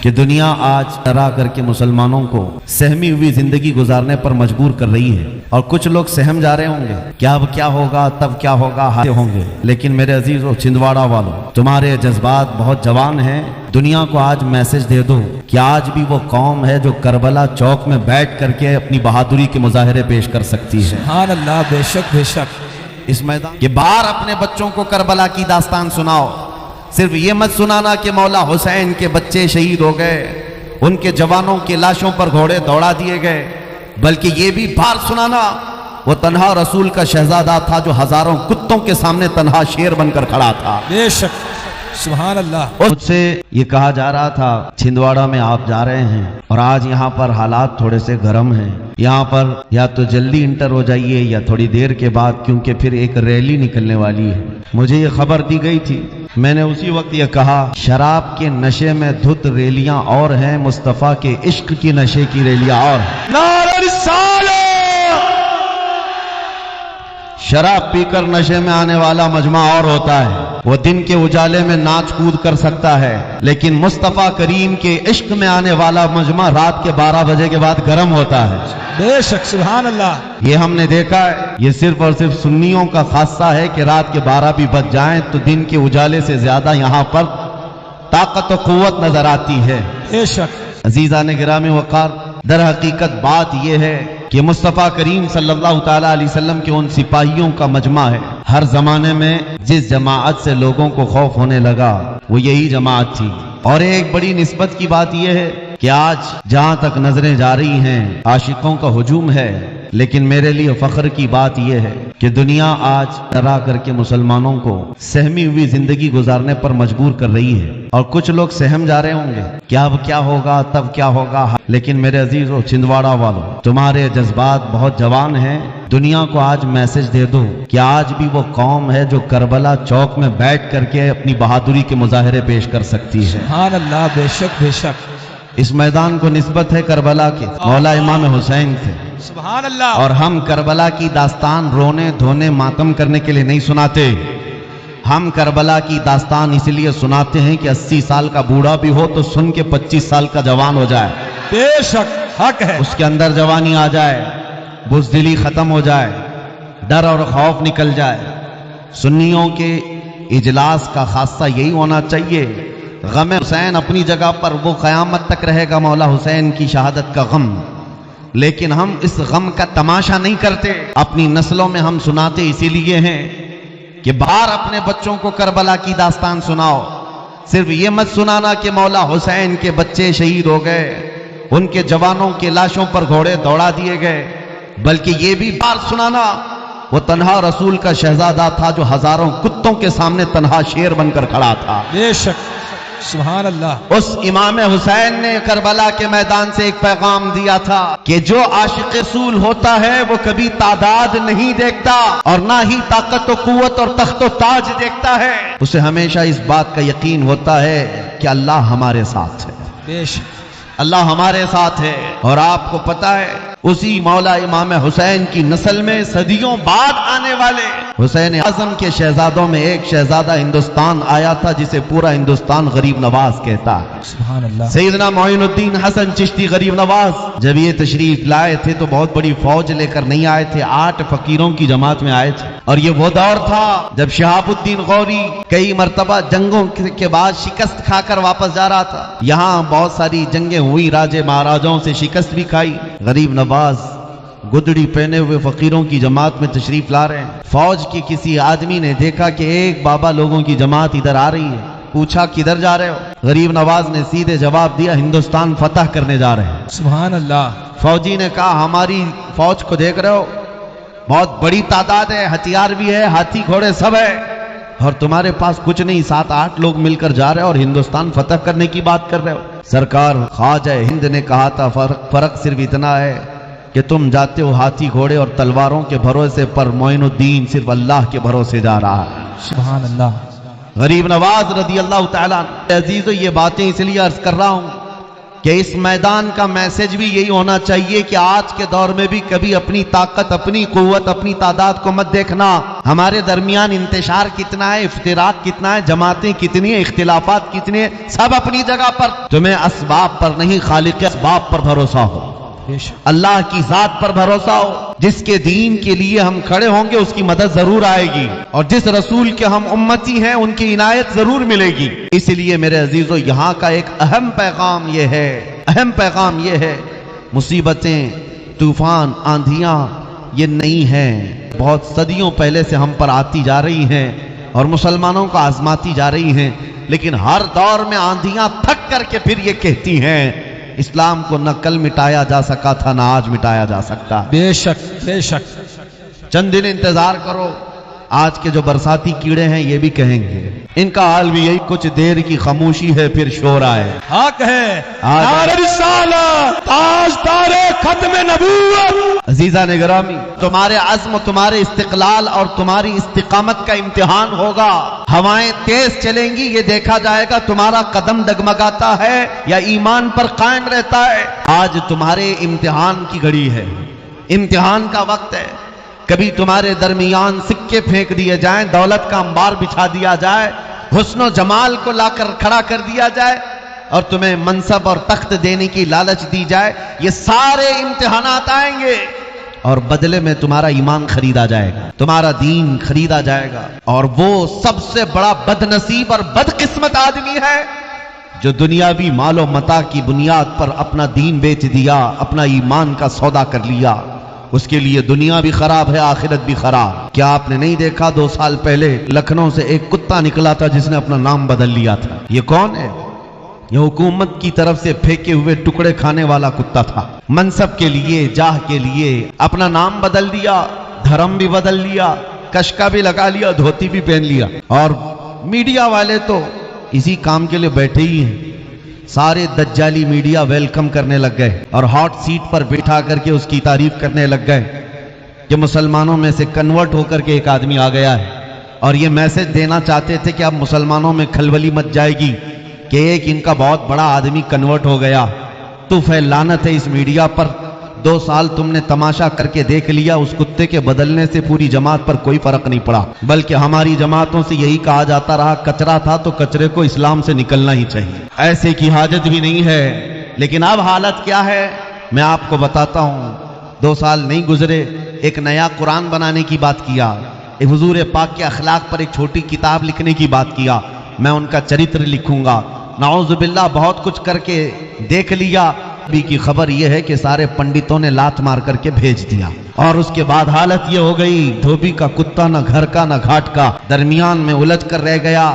کہ دنیا آج ڈرا کر کے مسلمانوں کو سہمی ہوئی زندگی گزارنے پر مجبور کر رہی ہے، اور کچھ لوگ سہم جا رہے ہوں گے کیا اب کیا ہوگا، تب کیا ہوگا، ہاتھ ہوں گے۔ لیکن میرے عزیزو، چھندواڑہ والوں، تمہارے جذبات بہت جوان ہیں۔ دنیا کو آج میسج دے دو کہ آج بھی وہ قوم ہے جو کربلا چوک میں بیٹھ کر کے اپنی بہادری کے مظاہرے پیش کر سکتی ہے۔ سبحان اللہ، بے شک بے شک۔ اس میدان کہ باہر اپنے بچوں کو کربلا کی داستان سناؤ، صرف یہ مت سنانا کہ مولا حسین کے بچے شہید ہو گئے، ان کے جوانوں کی لاشوں پر گھوڑے دوڑا دیے گئے، بلکہ یہ بھی باہر سنانا وہ تنہا رسول کا شہزادہ تھا جو ہزاروں کتوں کے سامنے تنہا شیر بن کر کھڑا تھا۔ بے شک، سبحان اللہ۔ مجھ سے یہ کہا جا رہا تھا چھندواڑہ میں آپ جا رہے ہیں اور آج یہاں پر حالات تھوڑے سے گرم ہیں، یہاں پر یا تو جلدی انٹر ہو جائیے یا تھوڑی دیر کے بعد، کیونکہ پھر ایک ریلی نکلنے والی ہے۔ مجھے یہ خبر دی گئی تھی، میں نے اسی وقت یہ کہا شراب کے نشے میں دھت ریلیاں اور ہیں، مصطفیٰ کے عشق کی نشے کی ریلیاں اور ہیں۔ نعرہ رسالہ! شراب پی کر نشے میں آنے والا مجمع اور ہوتا ہے، وہ دن کے اجالے میں ناچ کود کر سکتا ہے، لیکن مصطفیٰ کریم کے عشق میں آنے والا مجمع رات کے 12 بجے کے بعد گرم ہوتا ہے۔ بے شک، سبحان اللہ۔ یہ ہم نے دیکھا ہے، یہ صرف اور صرف سنیوں کا خاصہ ہے کہ رات کے 12 بھی بج جائیں تو دن کے اجالے سے زیادہ یہاں پر طاقت و قوت نظر آتی ہے۔ بے شک۔ عزیزان گرامی وقار، در حقیقت بات یہ ہے کہ مصطفیٰ کریم صلی اللہ تعالیٰ علیہ وسلم کے ان سپاہیوں کا مجمع ہے۔ ہر زمانے میں جس جماعت سے لوگوں کو خوف ہونے لگا وہ یہی جماعت تھی، اور ایک بڑی نسبت کی بات یہ ہے کہ آج جہاں تک نظریں جا رہی ہیں عاشقوں کا ہجوم ہے، لیکن میرے لیے فخر کی بات یہ ہے کہ دنیا آج ڈرا کر کے مسلمانوں کو سہمی ہوئی زندگی گزارنے پر مجبور کر رہی ہے، اور کچھ لوگ سہم جا رہے ہوں گے کیا اب کیا ہوگا، تب کیا ہوگا۔ لیکن میرے عزیزو، چھندواڑہ والوں، تمہارے جذبات بہت جوان ہیں۔ دنیا کو آج میسج دے دو کہ آج بھی وہ قوم ہے جو کربلا چوک میں بیٹھ کر کے اپنی بہادری کے مظاہرے پیش کر سکتی ہے۔ سبحان اللہ، بے شک بے شک۔ اس میدان کو نسبت ہے کربلا کے مولا امام حسین سے، سبحان اللہ۔ اور ہم کربلا کی داستان رونے دھونے ماتم کرنے کے لیے نہیں سناتے، ہم کربلا کی داستان اس لیے سناتے ہیں کہ 80 سال کا بوڑھا بھی ہو تو سن کے 25 سال کا جوان ہو جائے، بے شک، حق ہے۔ اس کے اندر جوانی آ جائے، بزدلی ختم ہو جائے، ڈر اور خوف نکل جائے۔ سنیوں کے اجلاس کا خاصہ یہی ہونا چاہیے۔ غم حسین اپنی جگہ پر وہ قیامت تک رہے گا، مولا حسین کی شہادت کا غم، لیکن ہم اس غم کا تماشا نہیں کرتے، اپنی نسلوں میں ہم سناتے اسی لیے ہیں کہ باہر اپنے بچوں کو کربلا کی داستان سناؤ، صرف یہ مت سنانا کہ مولا حسین کے بچے شہید ہو گئے، ان کے جوانوں کی لاشوں پر گھوڑے دوڑا دیے گئے، بلکہ یہ بھی باہر سنانا وہ تنہا رسول کا شہزادہ تھا جو ہزاروں کتوں کے سامنے تنہا شیر بن کر کھڑا تھا۔ بے شک، سبحان اللہ۔ اس امام حسین نے کربلا کے میدان سے ایک پیغام دیا تھا کہ جو عاشق رسول ہوتا ہے وہ کبھی تعداد نہیں دیکھتا اور نہ ہی طاقت و قوت اور تخت و تاج دیکھتا ہے، اسے ہمیشہ اس بات کا یقین ہوتا ہے کہ اللہ ہمارے ساتھ ہے، بے شک، اللہ ہمارے ساتھ ہے۔ اور آپ کو پتا ہے اسی مولا امام حسین کی نسل میں صدیوں بعد آنے والے حسین اعظم کے شہزادوں میں ایک شہزادہ ہندوستان آیا تھا جسے پورا ہندوستان غریب نواز کہتا ہے، سبحان اللہ۔ سیدنا معین الدین حسن چشتی غریب نواز جب یہ تشریف لائے تھے تو بہت بڑی فوج لے کر نہیں آئے تھے، 8 فقیروں کی جماعت میں آئے تھے، اور یہ وہ دور تھا جب شہاب الدین غوری کئی مرتبہ جنگوں کے بعد شکست کھا کر واپس جا رہا تھا۔ یہاں بہت ساری جنگیں ہوئی، راجے مہاراجوں سے شکست بھی کھائی، غریب نواز گدڑی پہنے ہوئے فقیروں کی جماعت میں تشریف لا رہے ہیں۔ فوج کے کسی آدمی نے دیکھا کہ ایک بابا لوگوں کی جماعت ادھر آ رہی ہے، پوچھا کدھر جا رہے ہو؟ غریب نواز نے سیدھے جواب دیا ہندوستان فتح کرنے جا رہے ہیں۔ سبحان اللہ۔ فوجی نے کہا ہماری فوج کو دیکھ رہے ہو، بہت بڑی تعداد ہے، ہتھیار بھی ہے، ہاتھی گھوڑے سب ہے، اور تمہارے پاس کچھ نہیں، 7-8 لوگ مل کر جا رہے اور ہندوستان فتح کرنے کی بات کر رہے ہو؟ سرکار خواجہ ہند نے کہا تھا فرق صرف اتنا ہے کہ تم جاتے ہو ہاتھی گھوڑے اور تلواروں کے بھروسے پر، معین الدین صرف اللہ کے بھروسے جا رہا ہے۔ سبحان اللہ۔ غریب نواز رضی اللہ تعالیٰ عنہ۔ عزیزو، یہ باتیں اس لیے عرض کر رہا ہوں کہ اس میدان کا میسج بھی یہی ہونا چاہیے کہ آج کے دور میں بھی کبھی اپنی طاقت، اپنی قوت، اپنی تعداد کو مت دیکھنا. ہمارے درمیان انتشار کتنا ہے، افتراق کتنا ہے، جماعتیں کتنی ہیں، اختلافات کتنے ہیں، سب اپنی جگہ پر. تمہیں اسباب پر نہیں، خالق کے اسباب پر بھروسہ ہو، اللہ کی ذات پر بھروسہ ہو. جس کے دین کے لیے ہم کھڑے ہوں گے اس کی مدد ضرور آئے گی، اور جس رسول کے ہم امتی ہیں ان کی عنایت ضرور ملے گی. اس لیے میرے عزیزو یہاں کا ایک اہم پیغام یہ ہے، مصیبتیں، طوفان، آندھیاں یہ نہیں ہیں، بہت صدیوں پہلے سے ہم پر آتی جا رہی ہیں اور مسلمانوں کو آزماتی جا رہی ہیں. لیکن ہر دور میں آندھیاں تھک کر کے پھر یہ کہتی ہیں اسلام کو نہ کل مٹایا جا سکا تھا، نہ آج مٹایا جا سکتا. بے شک بے شک. چند دن انتظار کرو، آج کے جو برساتی کیڑے ہیں یہ بھی کہیں گے. ان کا حال بھی یہی، کچھ دیر کی خاموشی ہے پھر شور آئے. حق ہے نعرہ رسالت، تاجدار ختم نبوت. عزیزان گرامی، تمہارے عزم، تمہارے استقلال اور تمہاری استقامت کا امتحان ہوگا. ہوائیں تیز چلیں گی، یہ دیکھا جائے گا تمہارا قدم ڈگمگاتا ہے یا ایمان پر قائم رہتا ہے. آج تمہارے امتحان کی گھڑی ہے، امتحان کا وقت ہے. کبھی تمہارے درمیان سکے پھینک دیے جائیں، دولت کا انبار بچھا دیا جائے، حسن و جمال کو لا کر کھڑا کر دیا جائے اور تمہیں منصب اور تخت دینے کی لالچ دی جائے. یہ سارے امتحانات آئیں گے اور بدلے میں تمہارا ایمان خریدا جائے گا، تمہارا دین خریدا جائے گا. اور وہ سب سے بڑا بد نصیب اور بدقسمت آدمی ہے جو دنیاوی مال و متاع کی بنیاد پر اپنا دین بیچ دیا، اپنا ایمان کا سودا کر لیا. اس کے لیے دنیا بھی خراب ہے، آخرت بھی خراب. کیا آپ نے نہیں دیکھا 2 سال پہلے لکھنؤ سے ایک کتا نکلا تھا جس نے اپنا نام بدل لیا تھا؟ یہ کون ہے؟ یہ حکومت کی طرف سے پھینکے ہوئے ٹکڑے کھانے والا کتا تھا. منصب کے لیے، جاہ کے لیے اپنا نام بدل دیا، دھرم بھی بدل لیا، کشکا بھی لگا لیا، دھوتی بھی پہن لیا. اور میڈیا والے تو اسی کام کے لیے بیٹھے ہی ہیں. سارے دجالی میڈیا ویلکم کرنے لگ گئے اور ہاٹ سیٹ پر بٹھا کر کے اس کی تعریف کرنے لگ گئے کہ مسلمانوں میں سے کنورٹ ہو کر کے ایک آدمی آ گیا ہے. اور یہ میسج دینا چاہتے تھے کہ اب مسلمانوں میں کھلبلی مچ جائے گی کہ ایک ان کا بہت بڑا آدمی کنورٹ ہو گیا. تو لعنت ہے اس میڈیا پر. 2 سال تم نے تماشا کر کے دیکھ لیا، اس کتے کے بدلنے سے پوری جماعت پر کوئی فرق نہیں پڑا. بلکہ ہماری جماعتوں سے یہی کہا جاتا رہا کچرا تھا تو کچرے کو اسلام سے نکلنا ہی چاہیے، ایسے کی حاجت بھی نہیں ہے. لیکن اب حالت کیا ہے میں آپ کو بتاتا ہوں. 2 سال نہیں گزرے ایک نیا قرآن بنانے کی بات کیا، ایک حضور پاک کے اخلاق پر ایک چھوٹی کتاب لکھنے کی بات کیا. میں ان کا چرتر لکھوں گا. نعوذ باللہ بہت کچھ کر کے دیکھ لیا. ابھی کی خبر یہ ہے کہ سارے پنڈتوں نے لات مار کر کے بھیج دیا. اور اس کے بعد حالت یہ ہو گئی دھوبی کا کتا، نہ گھر کا نہ گھاٹ کا، درمیان میں الجھ کر رہ گیا.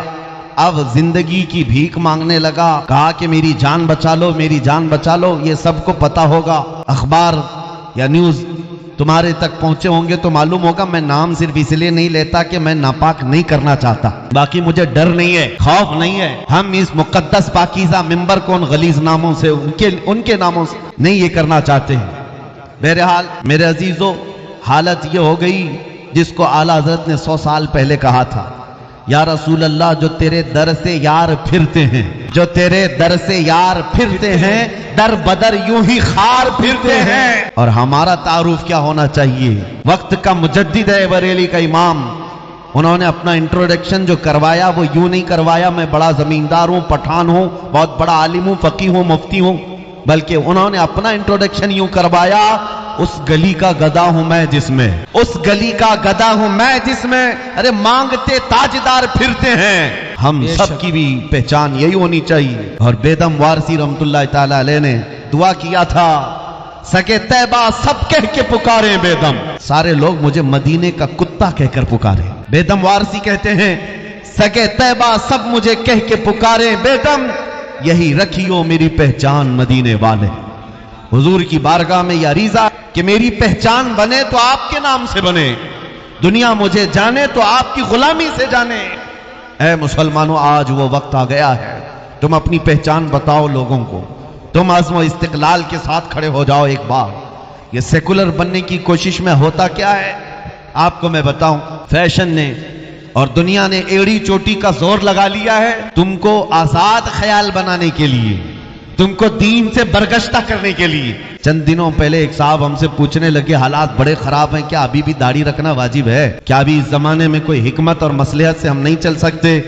اب زندگی کی بھیک مانگنے لگا، کہا کہ میری جان بچا لو، میری جان بچا لو. یہ سب کو پتا ہوگا، اخبار یا نیوز تمہارے تک پہنچے ہوں گے تو معلوم ہوگا. میں نام صرف اس لیے نہیں لیتا کہ میں ناپاک نہیں کرنا چاہتا، باقی مجھے ڈر نہیں ہے، خوف نہیں ہے. ہم اس مقدس پاکیزہ ممبر کو ان غلیظ ناموں سے، ان کے ناموں سے نہیں یہ کرنا چاہتے ہیں. بہرحال میرے عزیزو، حالت یہ ہو گئی جس کو اعلیٰ حضرت نے 100 سال پہلے کہا تھا، یا رسول اللہ جو تیرے در سے یار پھرتے ہیں، جو تیرے در سے یار پھرتے ہیں، در بدر یوں ہی خار پھرتے ہیں. اور ہمارا تعارف کیا ہونا چاہیے؟ وقت کا مجدد ہے بریلی کا امام. انہوں نے اپنا انٹروڈکشن جو کروایا وہ یوں نہیں کروایا میں بڑا زمیندار ہوں، پٹھان ہوں، بہت بڑا عالم ہوں، فقیہ ہوں، مفتی ہوں، بلکہ انہوں نے اپنا انٹروڈکشن یوں کروایا، اس گلی کا گدا ہوں میں جس میں، اس گلی کا گدا ہوں میں جس میں ارے مانگتے تاجدار پھرتے ہیں. ہم سب کی بھی پہچان یہی ہونی چاہیے. اور بیدم وارسی رحمت اللہ تعالی علیہ نے دعا کیا تھا، سگے طیبہ سب کہہ کے پکارے بیدم. سارے لوگ مجھے مدینے کا کتا کہہ کر پکارے. بیدم وارسی کہتے ہیں سگے طیبہ سب مجھے کہہ کے پکارے بیدم، یہی رکھیو میری پہچان مدینے والے. حضور کی بارگاہ میں یہ عریضہ کہ میری پہچان بنے تو آپ کے نام سے بنے، دنیا مجھے جانے تو آپ کی غلامی سے جانے. اے مسلمانوں، آج وہ وقت آ گیا ہے، تم اپنی پہچان بتاؤ لوگوں کو. تم عزم و استقلال کے ساتھ کھڑے ہو جاؤ ایک بار. یہ سیکولر بننے کی کوشش میں ہوتا کیا ہے آپ کو میں بتاؤں. فیشن نے اور دنیا نے ایڑی چوٹی کا زور لگا لیا ہے تم کو آزاد خیال بنانے کے لیے. تم کو دین سے برگشتہ کرنے کے لیے. چند دنوں پہلے ایک صاحب ہم سے پوچھنے لگے حالات بڑے خراب ہیں، کیا ابھی بھی داڑھی رکھنا واجب ہے؟ کیا ابھی اس زمانے میں کوئی حکمت اور مصلحت سے ہم نہیں چل سکتے؟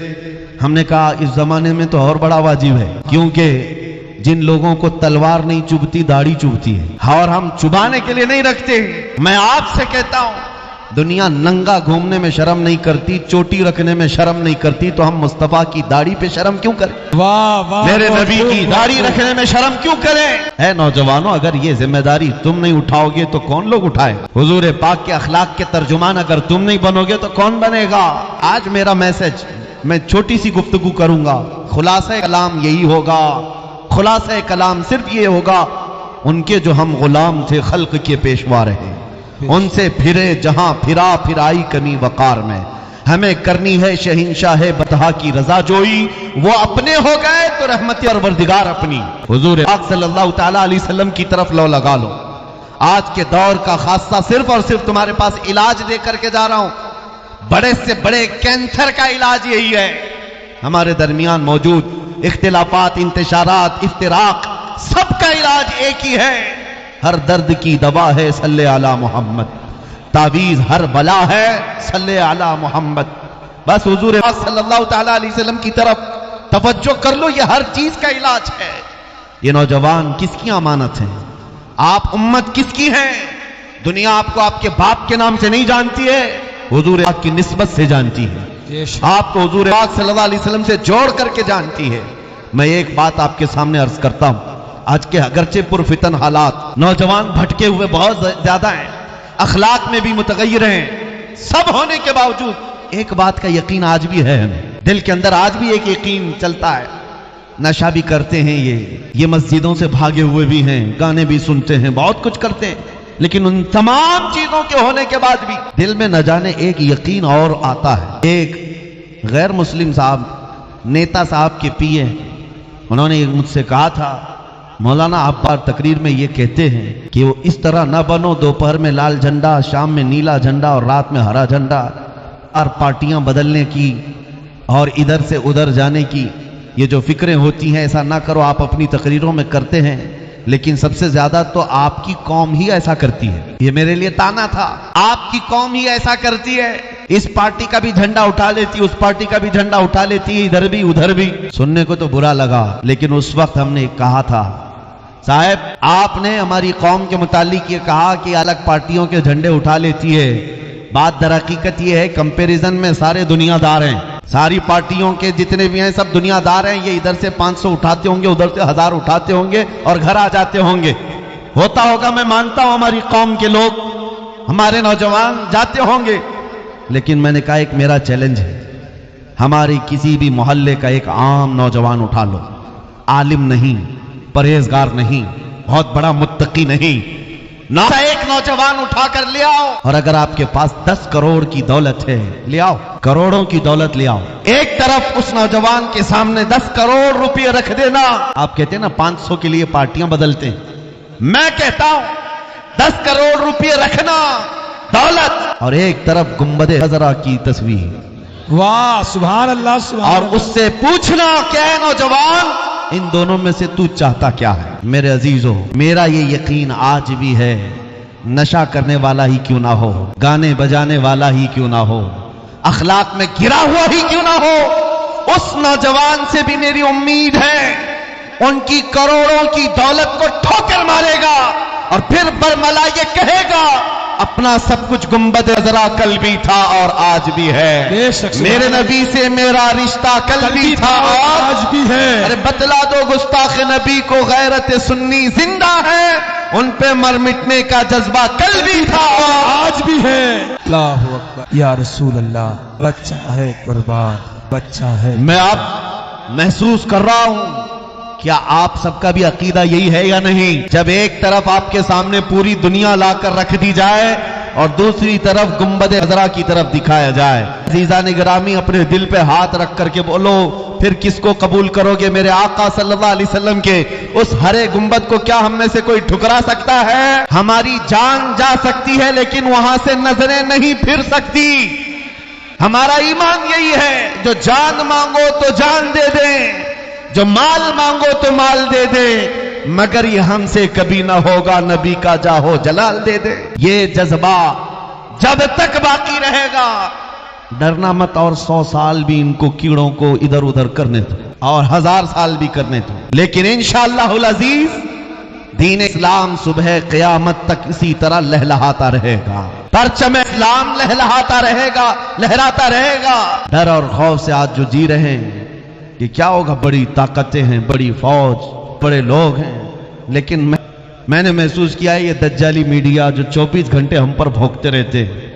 ہم نے کہا اس زمانے میں تو اور بڑا واجب ہے، کیونکہ جن لوگوں کو تلوار نہیں چبھتی داڑھی چبھتی ہے، اور ہم چبانے کے لیے نہیں رکھتے. میں آپ سے کہتا ہوں دنیا ننگا گھومنے میں شرم نہیں کرتی، چوٹی رکھنے میں شرم نہیں کرتی، تو ہم مصطفیٰ کی داڑھی پہ شرم کیوں کریں؟ واہ واہ، میرے نبی کی داڑھی رکھنے میں شرم کیوں کریں؟ اے نوجوانوں، اگر یہ ذمہ داری تم نہیں اٹھاؤ گے تو کون لوگ اٹھائے؟ حضور پاک کے اخلاق کے ترجمان اگر تم نہیں بنو گے تو کون بنے گا؟ آج میرا میسج، میں چھوٹی سی گفتگو کروں گا، خلاصہ کلام یہی ہوگا، خلاصہ کلام صرف یہ ہوگا، ان کے جو ہم غلام تھے خلق کے پیشوا رہے، ان سے پھرے جہاں پھرا پھرائی کمی وقار میں، ہمیں کرنی ہے شہنشاہ بطحا کی رضا جوئی، وہ اپنے ہو گئے تو رحمت پروردگار اپنی. حضور پاک صلی اللہ تعالیٰ علیہ وسلم کی طرف لو لگا لو. آج کے دور کا خاصہ صرف اور صرف تمہارے پاس علاج دے کر کے جا رہا ہوں، بڑے سے بڑے کینسر کا علاج یہی ہے. ہمارے درمیان موجود اختلافات، انتشارات، افتراق، سب کا علاج ایک ہی ہے. ہر درد کی دوا ہے صلی علی محمد، تعویذ ہر بلا ہے صلی علی محمد. بس حضور صلی اللہ تعالیٰ علیہ وسلم کی طرف توجہ کر لو، یہ ہر چیز کا علاج ہے. یہ نوجوان کس کی امانت ہیں؟ آپ امت کس کی ہیں؟ دنیا آپ کو آپ کے باپ کے نام سے نہیں جانتی ہے، حضور پاک کی نسبت سے جانتی ہے. آپ کو حضور پاک صلی اللہ علیہ وسلم سے جوڑ کر کے جانتی ہے. میں ایک بات آپ کے سامنے عرض کرتا ہوں، آج کے اگرچہ پرفتن حالات، نوجوان بھٹکے ہوئے بہت زیادہ ہیں، اخلاق میں بھی متغیر ہیں، سب ہونے کے باوجود ایک بات کا یقین آج بھی ہے، ہمیں دل کے اندر آج بھی ایک یقین چلتا ہے. نشہ بھی کرتے ہیں، یہ مسجدوں سے بھاگے ہوئے بھی ہیں، گانے بھی سنتے ہیں، بہت کچھ کرتے ہیں، لیکن ان تمام چیزوں کے ہونے کے بعد بھی دل میں نہ جانے ایک یقین اور آتا ہے. ایک غیر مسلم صاحب، نیتا صاحب کے پیے، انہوں نے مجھ سے کہا تھا مولانا آپ بار تقریر میں یہ کہتے ہیں کہ وہ اس طرح نہ بنو، دوپہر میں لال جھنڈا، شام میں نیلا جھنڈا اور رات میں ہرا جھنڈا، اور پارٹیاں بدلنے کی اور ادھر سے ادھر جانے کی یہ جو فکریں ہوتی ہیں، ایسا نہ کرو. آپ اپنی تقریروں میں کرتے ہیں، لیکن سب سے زیادہ تو آپ کی قوم ہی ایسا کرتی ہے. یہ میرے لیے تانا تھا، آپ کی قوم ہی ایسا کرتی ہے، اس پارٹی کا بھی جھنڈا اٹھا لیتی، اس پارٹی کا بھی جھنڈا اٹھا لیتی، ادھر بھی ادھر بھی. سننے کو تو برا لگا، لیکن اس وقت ہم نے کہا تھا صاحب آپ نے ہماری قوم کے متعلق یہ کہا کہ الگ پارٹیوں کے جھنڈے اٹھا لیتی ہے. بات در حقیقت یہ ہے کمپیریزن میں سارے دنیا دار ہیں، ساری پارٹیوں کے جتنے بھی ہیں سب دنیا دار ہیں. یہ ادھر سے 500 اٹھاتے ہوں گے، ادھر سے 1000 اٹھاتے ہوں گے اور گھر آ جاتے ہوں گے. ہوتا ہوگا، میں مانتا ہوں ہماری قوم کے لوگ، ہمارے نوجوان جاتے ہوں گے، لیکن میں نے کہا ایک میرا چیلنج ہے، ہماری کسی بھی محلے کا ایک عام نوجوان اٹھا لو، عالم نہیں، پرہیزگار نہیں، بہت بڑا متقی نہیں، ایک نوجوان اٹھا کر لے آؤ. اور اگر آپ کے پاس 10 کروڑ کی دولت ہے لے آؤ، کروڑوں کی دولت لے آؤ. ایک طرف اس نوجوان کے سامنے 10 کروڑ روپے رکھ دینا. آپ کہتے ہیں نا 500 کے لیے پارٹیاں بدلتے ہیں، میں کہتا ہوں 10 کروڑ روپے رکھنا دولت، اور ایک طرف گنبد خضرا کی تصویر. واہ سبحان اللہ سبحان اور اس سے پوچھنا کیا ہے نوجوان، ان دونوں میں سے تو چاہتا کیا ہے؟ میرے عزیزو، میرا یہ یقین آج بھی ہے، نشہ کرنے والا ہی کیوں نہ ہو، گانے بجانے والا ہی کیوں نہ ہو، اخلاق میں گرا ہوا ہی کیوں نہ ہو، اس نوجوان سے بھی میری امید ہے ان کی کروڑوں کی دولت کو ٹھوکر مارے گا اور پھر برملا یہ کہے گا اپنا سب کچھ گنبد خضرا کل بھی تھا اور آج بھی ہے، میرے نبی سے میرا رشتہ کل بھی تھا اور آج بھی ہے. ارے بتلا دو گستاخ نبی کو غیرت سنی زندہ ہے، ان پہ مر مٹنے کا جذبہ کل بھی تھا اور آج بھی ہے. اللہ اکبر یا رسول اللہ، بچہ ہے قربان، بچہ ہے. میں اب محسوس کر رہا ہوں، کیا آپ سب کا بھی عقیدہ یہی ہے یا نہیں؟ جب ایک طرف آپ کے سامنے پوری دنیا لا کر رکھ دی جائے اور دوسری طرف گنبد خضرا کی طرف دکھایا جائے. عزیزان گرامی، اپنے دل پہ ہاتھ رکھ کر کے بولو، پھر کس کو قبول کرو گے؟ میرے آقا صلی اللہ علیہ وسلم کے اس ہرے گنبد کو کیا ہم میں سے کوئی ٹھکرا سکتا ہے؟ ہماری جان جا سکتی ہے لیکن وہاں سے نظریں نہیں پھر سکتی. ہمارا ایمان یہی ہے، جو جان مانگو تو جان دے دیں، جو مال مانگو تو مال دے دے، مگر یہ ہم سے کبھی نہ ہوگا نبی کا جاہو جلال دے دے۔ یہ جذبہ جب تک باقی رہے گا، ڈرنا مت، اور 100 سال بھی ان کو کیڑوں کو ادھر ادھر کرنے دو، اور 1000 سال بھی کرنے دو، لیکن انشاءاللہ العزیز دین اسلام صبح قیامت تک اسی طرح لہلہاتا رہے گا، پرچم اسلام لہلہاتا رہے گا، لہراتا رہے گا۔ ڈر اور خوف سے آج جو جی رہے ہیں کہ کیا ہوگا، بڑی طاقتیں ہیں، بڑی فوج، بڑے لوگ ہیں، لیکن میں نے محسوس کیا ہے یہ دجالی میڈیا جو 24 گھنٹے ہم پر بھونکتے رہتے ہیں،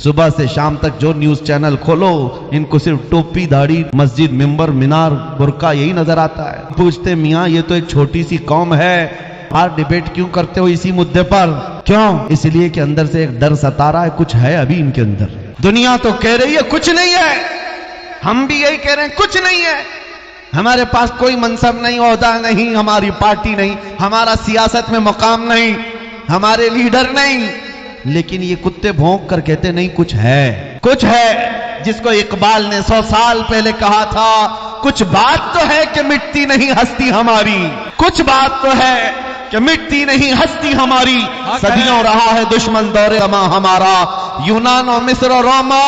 صبح سے شام تک جو نیوز چینل کھولو ان کو صرف ٹوپی، داڑھی، مسجد، منبر، مینار، برقع یہی نظر آتا ہے۔ پوچھتے میاں یہ تو ایک چھوٹی سی قوم ہے، ہر ڈیبیٹ کیوں کرتے ہو اسی مدعے پر؟ کیوں؟ اس لیے کہ اندر سے ایک ڈر ستا رہا ہے، کچھ ہے ابھی ان کے اندر۔ دنیا تو کہہ رہی ہے کچھ نہیں ہے، ہم بھی یہی کہہ رہے ہیں کچھ نہیں ہے، ہمارے پاس کوئی منصب نہیں، عہدہ نہیں، ہماری پارٹی نہیں، ہمارا سیاست میں مقام نہیں، ہمارے لیڈر نہیں، لیکن یہ کتے بھونک کر کہتے نہیں کچھ ہے، کچھ ہے، جس کو اقبال نے 100 سال پہلے کہا تھا، کچھ بات تو ہے کہ مٹتی نہیں ہستی ہماری، کچھ بات تو ہے کہ مٹتی نہیں ہستی ہماری، صدیوں رہا ہے دشمن دور اما ہمارا، یونان و مصر و روما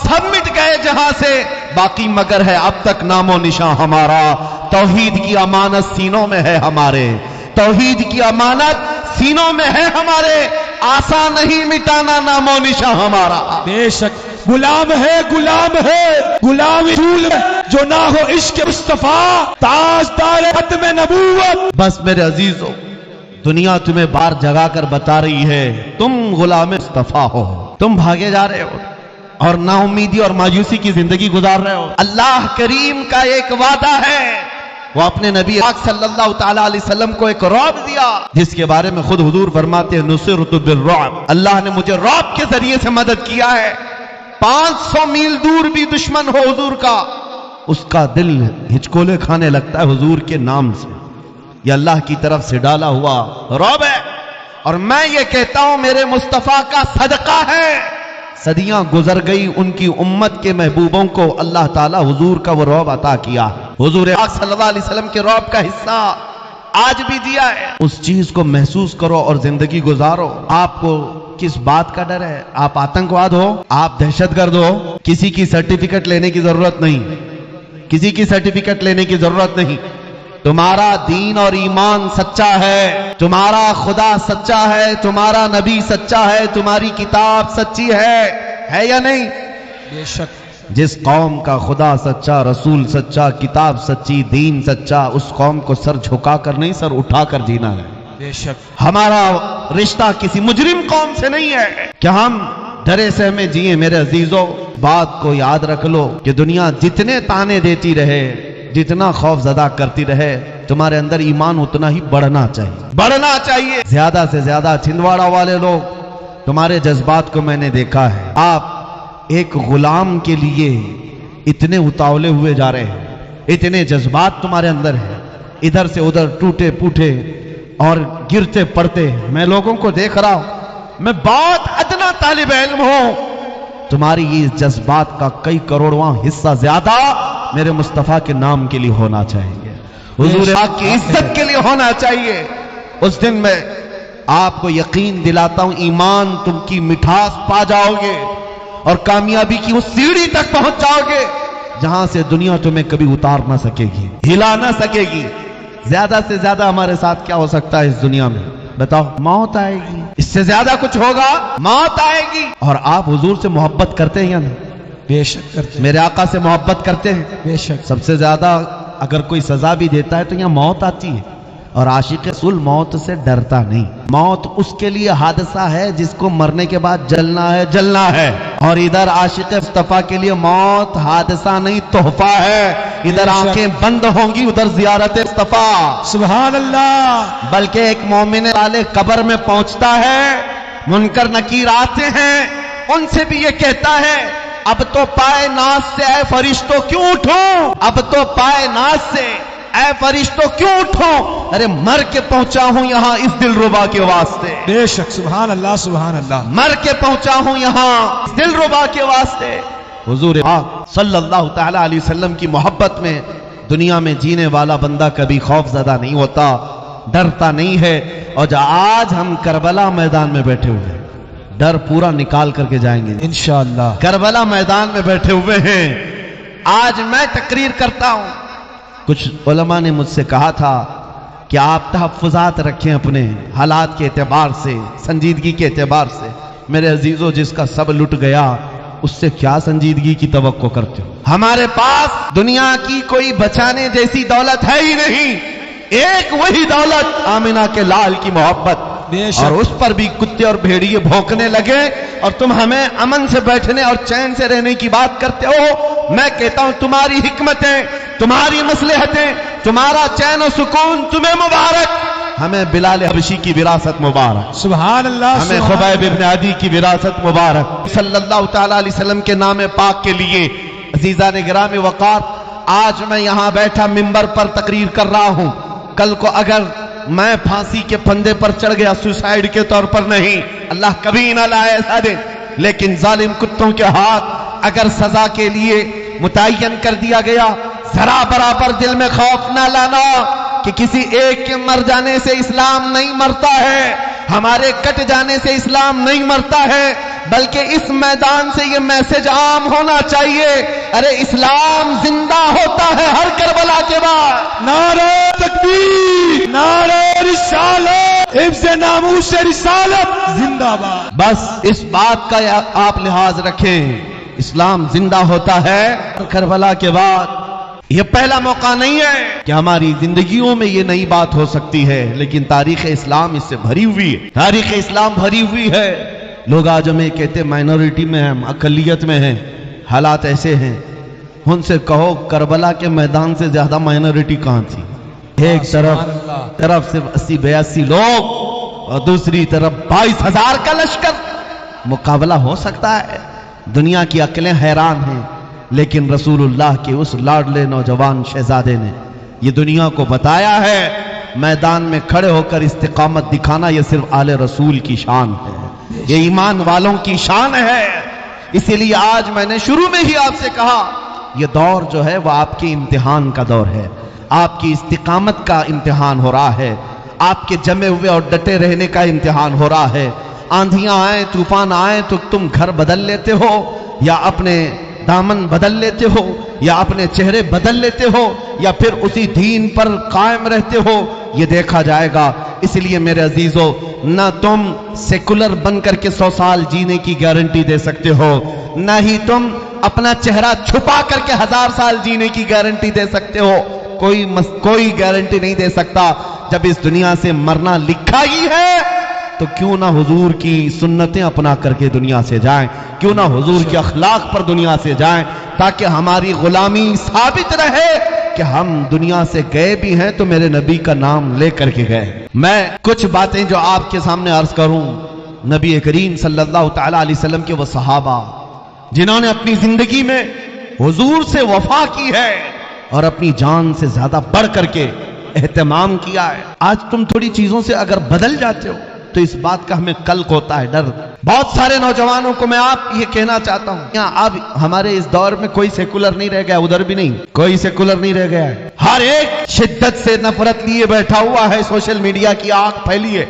سب مٹ گئے جہاں سے، باقی مگر ہے اب تک نام و نشان ہمارا، توحید کی امانت سینوں میں ہے ہمارے، توحید کی امانت سینوں میں ہے ہمارے، آسان نہیں مٹانا نام و نشان ہمارا۔ بے شک غلام ہے، غلام ہے، غلام رسول جو نہ ہو عشق مصطفیٰ، تاجدار ختم نبوت۔ بس میرے عزیزو، دنیا تمہیں بار جگا کر بتا رہی ہے تم غلام مصطفیٰ ہو، تم بھاگے جا رہے ہو اور نا امیدی اور مایوسی کی زندگی گزار رہے ہو۔ اللہ کریم کا ایک وعدہ ہے، وہ اپنے نبی پاک صلی اللہ تعالی علیہ وسلم کو ایک رعب دیا، جس کے بارے میں خود حضور فرماتے ہیں نصرت بالرعب، اللہ نے مجھے رعب کے ذریعے سے مدد کیا ہے۔ 500 میل دور بھی دشمن ہو حضور کا، اس کا دل ہچکولے کھانے لگتا ہے حضور کے نام سے، یہ اللہ کی طرف سے ڈالا ہوا رعب ہے۔ اور میں یہ کہتا ہوں میرے مصطفیٰ کا صدقہ ہے، صدیاں گزر گئی، ان کی امت کے محبوبوں کو اللہ تعالیٰ حضور کا وہ رعب عطا کیا، حضور پاک صلی اللہ علیہ وسلم کے رعب کا حصہ آج بھی دیا ہے۔ اس چیز کو محسوس کرو اور زندگی گزارو۔ آپ کو کس بات کا ڈر ہے؟ آپ آتنکواد ہو، آپ دہشت گرد ہو، کسی کی سرٹیفکیٹ لینے کی ضرورت نہیں، کسی کی سرٹیفکیٹ لینے کی ضرورت نہیں، تمہارا دین اور ایمان سچا ہے، تمہارا خدا سچا ہے، تمہارا نبی سچا ہے، تمہاری کتاب سچی ہے یا نہیں؟ بے شک جس قوم کا خدا سچا، رسول سچا، کتاب سچی، دین سچا، اس قوم کو سر جھکا کر نہیں سر اٹھا کر جینا ہے۔ بے شک ہمارا رشتہ کسی مجرم قوم سے نہیں ہے کہ ہم ڈرے سہمے جیے۔ میرے عزیزو، بات کو یاد رکھ لو کہ دنیا جتنے تانے دیتی رہے، جتنا خوف زدہ کرتی رہے، تمہارے اندر ایمان اتنا ہی بڑھنا چاہیے، بڑھنا چاہیے۔ زیادہ سے زیادہ چھندواڑا والے لوگ، تمہارے جذبات کو میں نے دیکھا ہے، آپ ایک غلام کے لیے اتنے اتاولے ہوئے جا رہے ہیں، اتنے جذبات تمہارے اندر ہیں، ادھر سے ادھر ٹوٹے پوٹے اور گرتے پڑتے میں لوگوں کو دیکھ رہا ہوں، میں بہت ادنا طالب علم ہوں، تمہاری یہ جذبات کا کئی کروڑواں حصہ زیادہ میرے مصطفیٰ کے نام کے لیے ہونا چاہیے، حضور پاک کی عزت کے لیے ہونا چاہیے۔ اس دن میں آپ کو یقین دلاتا ہوں ایمان تم کی مٹھاس پا جاؤ گے اور کامیابی کی اس سیڑھی تک پہنچ جاؤ گے جہاں سے دنیا تمہیں کبھی اتار نہ سکے گی، ہلا نہ سکے گی۔ زیادہ سے زیادہ ہمارے ساتھ کیا ہو سکتا ہے اس دنیا میں؟ بتاؤ، موت آئے گی، اس سے زیادہ کچھ ہوگا؟ موت آئے گی۔ اور آپ حضور سے محبت کرتے ہیں یا نہیں؟ بے شک کرتے ہیں، میرے آقا سے محبت کرتے ہیں؟ بے شک۔ سب سے زیادہ اگر کوئی سزا بھی دیتا ہے تو یہاں موت آتی ہے، اور عاشق رسول موت سے ڈرتا نہیں۔ موت اس کے لیے حادثہ ہے جس کو مرنے کے بعد جلنا ہے، جلنا ہے، اور ادھر عاشق مصطفیٰ کے لیے موت حادثہ نہیں، تحفہ ہے۔ ادھر آنکھیں بند ہوں گی، ادھر زیارت مصطفیٰ، سبحان اللہ۔ بلکہ ایک مومن والے قبر میں پہنچتا ہے، منکر نکیر آتے ہیں، ان سے بھی یہ کہتا ہے اب تو پائے ناز سے اے فرشتوں کیوں اٹھوں، اب تو پائے ناز سے اے فرشتوں کیوں اٹھوں، ارے مر کے پہنچا ہوں یہاں اس دلربا کے واسطے، بے شک، سبحان اللہ، سبحان اللہ۔ مر کے پہنچا ہوں یہاں اس دلربا کے واسطے۔ حضور پاک صلی اللہ تعالی علیہ وسلم کی محبت میں دنیا میں جینے والا بندہ کبھی خوف زدہ نہیں ہوتا، ڈرتا نہیں ہے. اور جو آج ہم کربلا میدان میں بیٹھے ہوئے ہیں، ڈر پورا نکال کر کے جائیں گے انشاءاللہ. کربلا میدان میں بیٹھے ہوئے ہیں. آج میں تقریر کرتا ہوں، کچھ علماء نے مجھ سے کہا تھا کہ آپ تحفظات رکھیں اپنے حالات کے اعتبار سے، سنجیدگی کے اعتبار سے. میرے عزیزو، جس کا سب لٹ گیا اس سے کیا سنجیدگی کی توقع کرتے ہو؟ ہمارے پاس دنیا کی کوئی بچانے جیسی دولت ہے ہی نہیں. ایک وہی دولت آمنہ کے لال کی محبت، اور اس پر بھی کتے اور بھیڑیے بھونکنے لگے اور تم ہمیں امن سے بیٹھنے اور چین سے رہنے کی بات کرتے ہو. میں کہتا ہوں تمہاری حکمتیں، تمہاری مصلحتیں، تمہارا چین و سکون تمہیں مبارک. ہمیں بلال حبشی کی وراثت مبارک، سبحان اللہ. ہمیں خبیب ابن عدی کی وراثت مبارک. صلی اللہ تعالیٰ علیہ وسلم کے نام پاک کے لیے عزیزان گرامی وقار، آج میں یہاں بیٹھا ممبر پر تقریر کر رہا ہوں. کل کو اگر میں پھانسی کے پھندے پر چڑھ گیا، سوسائیڈ کے طور پر نہیں، اللہ کبھی نہ لائے ایسا دے، لیکن ظالم کتوں کے ہاتھ اگر سزا کے لیے متعین کر دیا گیا، ذرا برابر دل میں خوف نہ لانا کہ کسی ایک کے مر جانے سے اسلام نہیں مرتا ہے، ہمارے کٹ جانے سے اسلام نہیں مرتا ہے، بلکہ اس میدان سے یہ میسج عام ہونا چاہیے، ارے اسلام زندہ ہوتا ہے ہر کربلا کے بعد. نعرہ تکبیر، نعرہ رسالت، حفظ ناموس رسالت زندہ باد. بس اس بات کا آپ لحاظ رکھیں، اسلام زندہ ہوتا ہے کربلا کے بعد. یہ پہلا موقع نہیں ہے کہ ہماری زندگیوں میں یہ نئی بات ہو سکتی ہے، لیکن تاریخ اسلام اس سے بھری ہوئی ہے. تاریخ اسلام بھری ہوئی ہے. لوگ آج ہمیں کہتے مائنورٹی میں ہیں، اقلیت میں ہیں، حالات ایسے ہیں. ان سے کہو کربلا کے میدان سے زیادہ مائنورٹی کہاں تھی؟ ایک طرف صرف 80-82 لوگ اور دوسری طرف 22,000 کا لشکر. مقابلہ ہو سکتا ہے؟ دنیا کی عقلیں حیران ہیں، لیکن رسول اللہ کے اس لاڈلے نوجوان شہزادے نے یہ دنیا کو بتایا ہے. میدان میں کھڑے ہو کر استقامت دکھانا یہ صرف آل رسول کی شان ہے، یہ ایمان والوں کی شان ہے. اسی لیے آج میں نے شروع میں ہی آپ سے کہا، یہ دور جو ہے وہ آپ کے امتحان کا دور ہے، آپ کی استقامت کا امتحان ہو رہا ہے، آپ کے جمے ہوئے اور ڈٹے رہنے کا امتحان ہو رہا ہے. آندھیاں آئیں، طوفان آئیں تو تم گھر بدل لیتے ہو یا اپنے دامن بدل لیتے ہو یا اپنے چہرے بدل لیتے ہو یا پھر اسی دین پر قائم رہتے ہو، یہ دیکھا جائے گا. اس لیے میرے عزیزو، نہ تم سیکولر بن کر کے 100 سال جینے کی گارنٹی دے سکتے ہو، نہ ہی تم اپنا چہرہ چھپا کر کے 1000 سال جینے کی گارنٹی دے سکتے ہو. کوئی گارنٹی نہیں دے سکتا. جب اس دنیا سے مرنا لکھا ہی ہے تو کیوں نہ حضور کی سنتیں اپنا کر کے دنیا سے جائیں، کیوں نہ حضور کے اخلاق پر دنیا سے جائیں، تاکہ ہماری غلامی ثابت رہے کہ ہم دنیا سے گئے بھی ہیں تو میرے نبی کا نام لے کر کے گئے. میں کچھ باتیں جو آپ کے سامنے عرض کروں، نبی کریم صلی اللہ تعالی علیہ وسلم کے وہ صحابہ جنہوں نے اپنی زندگی میں حضور سے وفا کی ہے اور اپنی جان سے زیادہ بڑھ کر کے اہتمام کیا ہے. آج تم تھوڑی چیزوں سے اگر بدل جاتے ہو تو اس بات کا ہمیں قلق ہوتا ہے، ڈر. بہت سارے نوجوانوں کو میں آپ یہ کہنا چاہتا ہوں، اب ہمارے اس دور میں کوئی سیکولر نہیں رہ گیا، ادھر بھی نہیں کوئی سیکولر نہیں رہ گیا ہے. ہر ایک شدت سے نفرت لیے بیٹھا ہوا ہے، سوشل میڈیا کی آگ پھیلی ہے.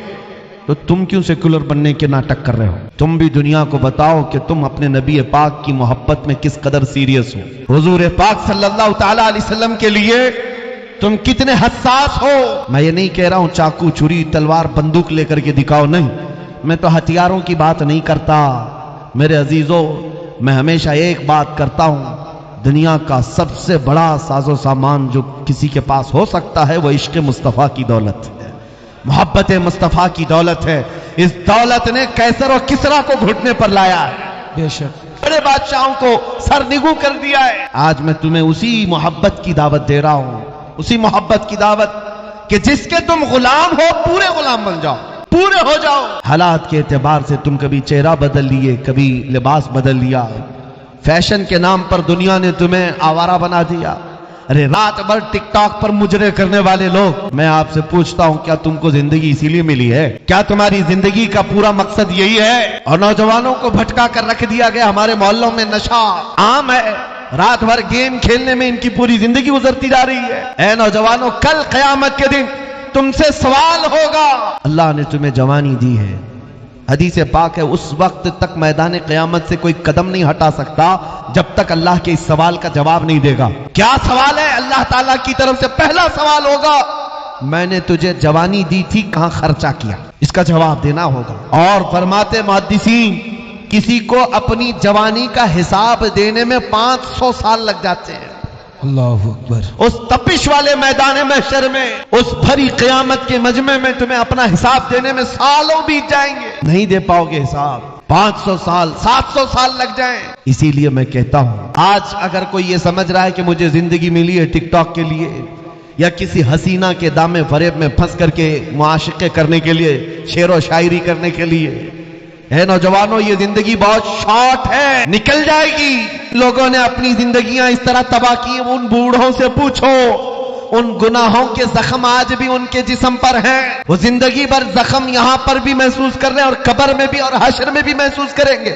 تو تم کیوں سیکولر بننے کے ناٹک کر رہے ہو؟ تم بھی دنیا کو بتاؤ کہ تم اپنے نبی پاک کی محبت میں کس قدر سیریس ہو، حضور پاک صلی اللہ تعالی علیہ وسلم کے لیے تم کتنے حساس ہو. میں یہ نہیں کہہ رہا ہوں چاقو، چھری، تلوار، بندوق لے کر کے دکھاؤ، نہیں، میں تو ہتھیاروں کی بات نہیں کرتا. میرے عزیزو، میں ہمیشہ ایک بات کرتا ہوں، دنیا کا سب سے بڑا ساز و سامان جو کسی کے پاس ہو سکتا ہے وہ عشق مصطفیٰ کی دولت ہے، محبت مصطفیٰ کی دولت ہے. اس دولت نے کیسر و کسرا کو گھٹنے پر لایا ہے، بے شک بڑے بادشاہوں کو سرنگو کر دیا ہے. آج میں تمہیں اسی محبت کی دعوت دے رہا ہوں، اسی محبت کی دعوت کہ جس کے تم غلام ہو، پورے غلام بن جاؤ، پورے ہو جاؤ. حالات کے اعتبار سے تم کبھی چہرہ بدل لیے، کبھی لباس بدل لیا، فیشن کے نام پر دنیا نے تمہیں آوارہ بنا دیا. ارے رات بھر ٹک ٹاک پر مجرے کرنے والے لوگ، میں آپ سے پوچھتا ہوں، کیا تم کو زندگی اسی لیے ملی ہے؟ کیا تمہاری زندگی کا پورا مقصد یہی ہے؟ اور نوجوانوں کو بھٹکا کر رکھ دیا گیا. ہمارے محلوں میں نشہ عام ہے، رات بھر گیم کھیلنے میں ان کی پوری زندگی گزرتی جا رہی ہے۔ اے نوجوانوں، کل قیامت کے دن تم سے سوال ہوگا۔ اللہ نے تمہیں جوانی دی ہے، حدیث پاک ہے اس وقت تک میدان قیامت سے کوئی قدم نہیں ہٹا سکتا جب تک اللہ کے اس سوال کا جواب نہیں دے گا۔ کیا سوال ہے؟ اللہ تعالیٰ کی طرف سے پہلا سوال ہوگا، میں نے تجھے جوانی دی تھی، کہاں خرچہ کیا؟ اس کا جواب دینا ہوگا۔ اور فرماتے محدثین، کسی کو اپنی جوانی کا حساب دینے میں 500 سال لگ جاتے ہیں۔ اللہ اکبر۔ اس تپش والے میدان محشر میں، اس بھری قیامت کے مجمع میں تمہیں اپنا حساب دینے میں سالوں بیت جائیں گے، نہیں دے پاؤ گے حساب۔ 500 سال 700 سال لگ جائیں۔ اسی لیے میں کہتا ہوں، آج اگر کوئی یہ سمجھ رہا ہے کہ مجھے زندگی ملی ہے ٹک ٹاک کے لیے یا کسی حسینہ کے دامے فریب میں پھنس کر کے معاشقے کرنے کے لیے، شعر و شاعری کرنے کے لیے، اے نوجوانوں، یہ زندگی بہت شارٹ ہے، نکل جائے گی۔ لوگوں نے اپنی زندگیاں اس طرح تباہ کی، ان بوڑھوں سے پوچھو، ان گناہوں کے زخم آج بھی ان کے جسم پر ہیں، وہ زندگی بھر زخم یہاں پر بھی محسوس کر رہے ہیں اور قبر میں بھی اور حشر میں بھی محسوس کریں گے۔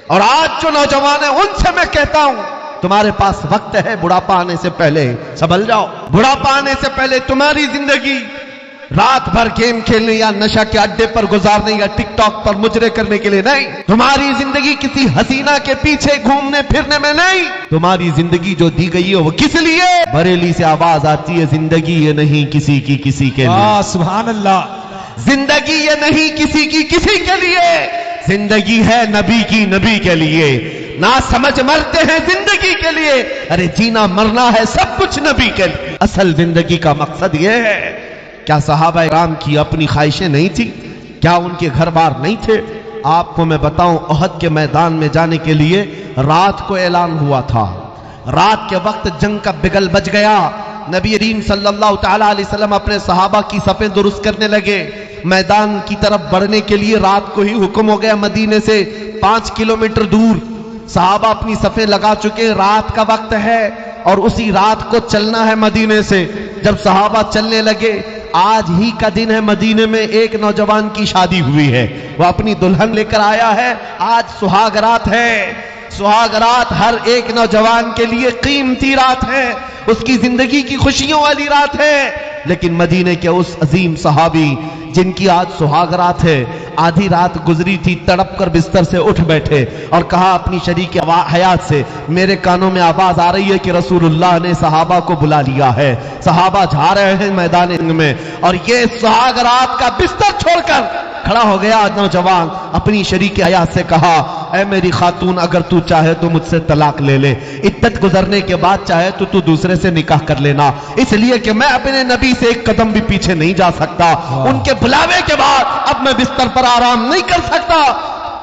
اور آج جو نوجوان ہیں ان سے میں کہتا ہوں، تمہارے پاس وقت ہے، بڑھاپا آنے سے پہلے سنبھل جاؤ۔ بڑھاپا آنے سے پہلے تمہاری زندگی رات بھر گیم کھیلنے یا نشہ کے اڈے پر گزارنے یا ٹک ٹاک پر مجرے کرنے کے لیے نہیں، تمہاری زندگی کسی حسینہ کے پیچھے گھومنے پھرنے میں نہیں، تمہاری زندگی جو دی گئی ہے وہ کس لیے؟ بریلی سے آواز آتی ہے، زندگی یہ نہیں کسی کی کسی کے لیے۔ سبحان اللہ۔ زندگی یہ نہیں کسی کی کسی کے لیے، زندگی ہے نبی کی نبی کے لیے۔ نہ سمجھ مرتے ہیں زندگی کے لیے، ارے جینا مرنا ہے سب کچھ نبی کے لیے۔ اصل زندگی کا مقصد یہ ہے۔ کیا صحابہ کرام کی اپنی خواہشیں نہیں تھی؟ کیا ان کے گھر بار نہیں تھے؟ آپ کو میں بتاؤں، احد کے میدان میں جانے کے لیے رات کو اعلان ہوا تھا، رات کے وقت جنگ کا بگل بج گیا۔ نبی کریم صلی اللہ تعالی علیہ وسلم اپنے صحابہ کی صفیں درست کرنے لگے، میدان کی طرف بڑھنے کے لیے رات کو ہی حکم ہو گیا، مدینے سے 5 کلومیٹر دور صحابہ اپنی صفیں لگا چکے، رات کا وقت ہے اور اسی رات کو چلنا ہے مدینے سے۔ جب صحابہ چلنے لگے، آج ہی کا دن ہے، مدینے میں ایک نوجوان کی شادی ہوئی ہے، وہ اپنی دلہن لے کر آیا ہے، آج سہاگ رات ہے۔ سہاگ رات ہر ایک نوجوان کے لیے قیمتی رات ہے، اس کی زندگی کی خوشیوں والی رات ہے، لیکن مدینے کے اس عظیم صحابی جن کی آج سہاگ رات ہے، آدھی رات گزری تھی، تڑپ کر بستر سے اٹھ بیٹھے اور کہا اپنی شریک حیات سے، میرے کانوں میں آواز آ رہی ہے کہ رسول اللہ نے صحابہ کو بلا لیا ہے، صحابہ جا رہے ہیں میدان جنگ میں۔ اور یہ سہاگ رات کا بستر چھوڑ کر کھڑا ہو گیا نوجوان، اپنی شریک حیات سے کہا، اے میری خاتون، اگر تو چاہے تو مجھ سے طلاق لے لے، عدت گزرنے کے بعد چاہے تو دوسرے سے نکاح کر لینا، اس لیے کہ میں اپنے نبی سے ایک قدم بھی پیچھے نہیں جا سکتا، ان کے بلاوے کے بعد اب میں بستر پر آرام نہیں کر سکتا،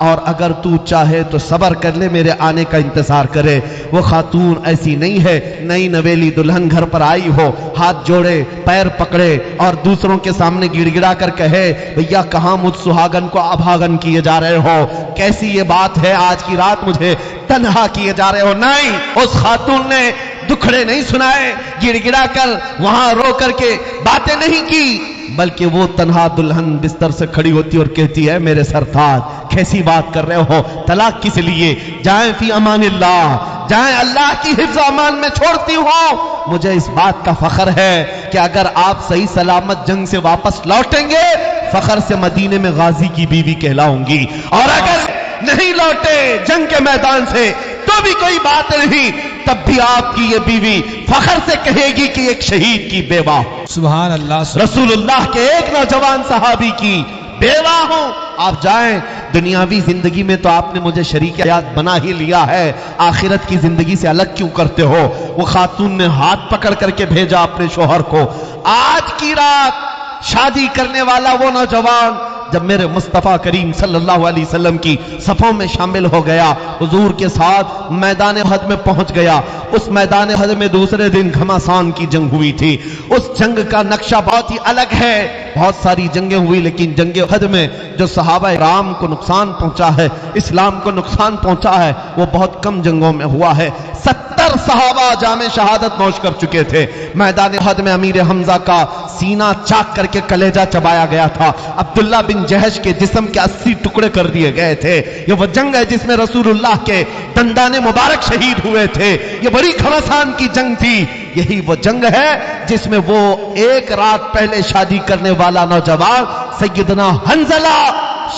اور اگر تو چاہے تو صبر کر لے، میرے آنے کا انتظار کرے۔ وہ خاتون ایسی نہیں ہے، نئی نویلی دلہن گھر پر آئی ہو، ہاتھ جوڑے، پیر پکڑے اور دوسروں کے سامنے گڑ گڑا کر کہے، بھیا کہاں مجھ سہاگن کو ابھاگن کیے جا رہے ہو، کیسی یہ بات ہے، آج کی رات مجھے تنہا کیے جا رہے ہو۔ نہیں، اس خاتون نے دکھڑے نہیں سنائے، گڑ گڑا کر وہاں رو کر کے باتیں نہیں کی، بلکہ وہ تنہا دلہن بستر سے کھڑی ہوتی اور کہتی ہے، میرے سرتاج کیسی بات کر رہے ہو، طلاق کس لیے، جائیں فی امان اللہ، جائیں اللہ کی حفظ امان میں چھوڑتی ہوں، مجھے اس بات کا فخر ہے کہ اگر آپ صحیح سلامت جنگ سے واپس لوٹیں گے، فخر سے مدینے میں غازی کی بیوی کہلاؤں گی، اور اگر نہیں لوٹے جنگ کے میدان سے تو بھی کوئی بات نہیں، تب بھی آپ کی یہ بیوی فخر سے کہے گی کہ ایک شہید کی بیوہ، سبحان اللہ، رسول اللہ کے ایک نوجوان صحابی کی بیوہ ہوں۔ آپ جائیں، دنیاوی زندگی میں تو آپ نے مجھے شریک حیات بنا ہی لیا ہے، آخرت کی زندگی سے الگ کیوں کرتے ہو؟ وہ خاتون نے ہاتھ پکڑ کر کے بھیجا اپنے شوہر کو، آج کی رات شادی کرنے والا وہ نوجوان جب میرے مصطفیٰ کریم صلی اللہ علیہ وسلم کی صفوں میں شامل ہو گیا، حضور کے ساتھ میدان احد میں پہنچ گیا۔ اس میدان احد میں دوسرے دن گھمسان کی جنگ ہوئی تھی، اس جنگ کا نقشہ بہت ہی الگ ہے، بہت ساری جنگیں ہوئی لیکن جنگ احد میں جو صحابہ کرام کو نقصان پہنچا ہے، اسلام کو نقصان پہنچا ہے، وہ بہت کم جنگوں میں ہوا ہے۔ 70 70 صحابہ جام شہادت نوش کر چکے تھے۔ میدان احد میں امیر حمزہ کا سینہ چاک کر کے کلیجہ چبایا گیا تھا۔ عبداللہ بن جہش کے جسم کے 80 ٹکڑے کر دیے گئے تھے۔ یہ وہ جنگ ہے جس میں رسول اللہ کے دندان مبارک شہید ہوئے تھے۔ یہ بڑی گھمسان کی جنگ تھی۔ یہی وہ جنگ ہے جس میں وہ ایک رات پہلے شادی کرنے والا نوجوان سیدنا حنظلہ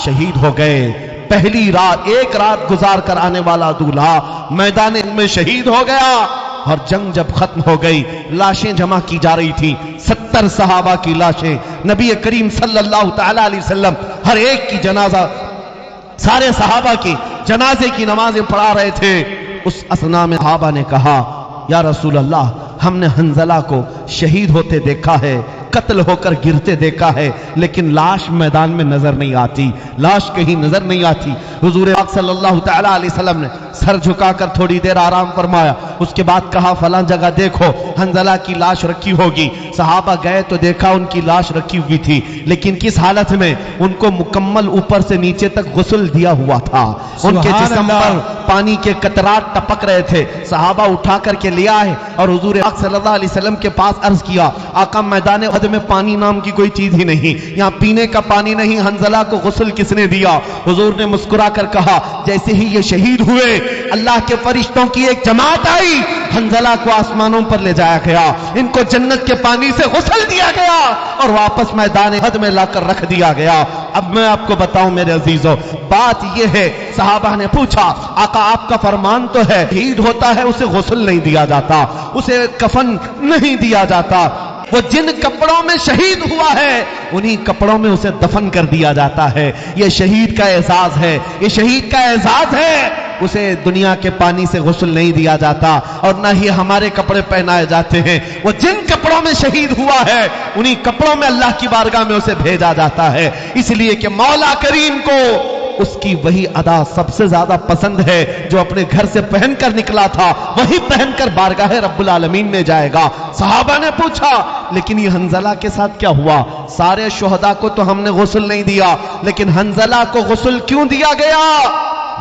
شہید ہو گئے۔ پہلی رات، ایک رات گزار کر آنے والا دولہا میدان میں شہید ہو گیا۔ اور جنگ جب ختم ہو گئی، لاشیں جمع کی جا رہی تھی، 70 صحابہ کی لاشیں، نبی کریم صلی اللہ تعالی علیہ وسلم ہر ایک کی جنازہ، سارے صحابہ کی جنازے کی نمازیں پڑھا رہے تھے۔ اس اثناء میں صحابہ نے کہا، یا رسول اللہ، ہم نے حنظلہ کو شہید ہوتے دیکھا ہے، قتل ہو کر گرتے دیکھا ہے، لیکن لاش میدان میں نظر نہیں آتی، لاش کہیں نظر نہیں آتی۔ حضور پاک صلی اللہ تعالی علیہ وسلم نے سر جھکا کر تھوڑی دیر آرام فرمایا، اس کے بعد کہا فلاں جگہ دیکھو حنظلہ کی لاش رکھی ہوگی۔ صحابہ گئے تو دیکھا ان کی لاش رکھی ہوئی تھی، لیکن کس حالت میں؟ ان کو مکمل اوپر سے نیچے تک غسل دیا ہوا تھا، ان کے جسم پر پانی کے قطرات ٹپک رہے تھے۔ صحابہ اٹھا کر کے لے آئے اور حضور پاک صلی اللہ علیہ وسلم کے پاس عرض کیا، آقا میدان احد میں پانی نام کی کوئی چیز ہی نہیں، یہاں پینے کا پانی نہیں، حنظلہ کو غسل کس نے دیا؟ حضور نے مسکرا کر کہا، جیسے ہی یہ شہید ہوئے اللہ کے فرشتوں کی ایک جماعت آئی، حنظلہ کو آسمانوں پر لے جایا گیا، ان کو جنت کے پانی سے غسل دیا گیا اور واپس میدان احد میں لا کر رکھ دیا گیا۔ اب میں آپ کو بتاؤں میرے عزیزو، بات یہ ہے، صحابہ نے پوچھا، آقا آپ کا فرمان تو ہے شہید ہوتا ہے اسے غسل نہیں دیا جاتا، اسے کفن نہیں دیا جاتا، وہ جن کپڑوں میں شہید ہوا ہے انہی کپڑوں میں اسے دفن کر دیا جاتا ہے۔ یہ شہید کا اعزاز ہے، یہ شہید کا اعزاز ہے، اسے دنیا کے پانی سے غسل نہیں دیا جاتا اور نہ ہی ہمارے کپڑے پہنائے جاتے ہیں۔ وہ جن کپڑوں میں شہید ہوا ہے انہی کپڑوں میں اللہ کی بارگاہ میں اسے بھیجا جاتا ہے، اس لیے کہ مولا کریم کو اس کی وہی ادا سب سے زیادہ پسند ہے جو اپنے گھر سے پہن کر نکلا تھا وہی پہن کر بارگاہ رب العالمین میں جائے گا۔ صحابہ نے پوچھا، لیکن یہ حنظلہ کے ساتھ کیا ہوا؟ سارے شہداء کو تو ہم نے غسل نہیں دیا، لیکن حنظلہ کو غسل کیوں دیا گیا؟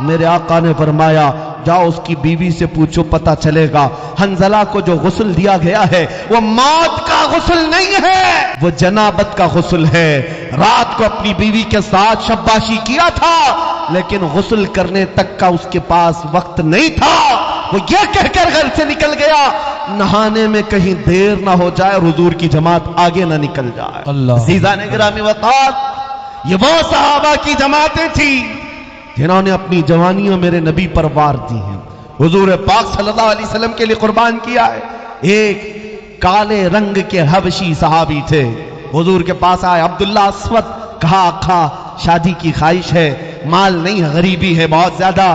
میرے آقا نے فرمایا، جاؤ اس کی بیوی سے پوچھو، پتہ چلے گا۔ حنظلہ کو جو غسل دیا گیا ہے وہ موت کا غسل نہیں ہے، وہ جنابت کا غسل ہے۔ رات کو اپنی بیوی کے ساتھ شباشی کیا تھا، لیکن غسل کرنے تک کا اس کے پاس وقت نہیں تھا۔ وہ یہ کہہ کر گھر سے نکل گیا، نہانے میں کہیں دیر نہ ہو جائے اور حضور کی جماعت آگے نہ نکل جائے۔ عزیزان گرامی وقار، یہ وہ صحابہ کی جماعتیں تھیں جنہوں نے اپنی جوانیاں میرے نبی پر وار دی ہیں، حضور پاک صلی اللہ علیہ وسلم کے لیے قربان کیا ہے۔ ایک کالے رنگ کے حبشی صحابی تھے، حضور کے پاس آئے، عبداللہ اسود، کہا آقا شادی کی خواہش ہے، مال نہیں، غریبی ہے بہت زیادہ،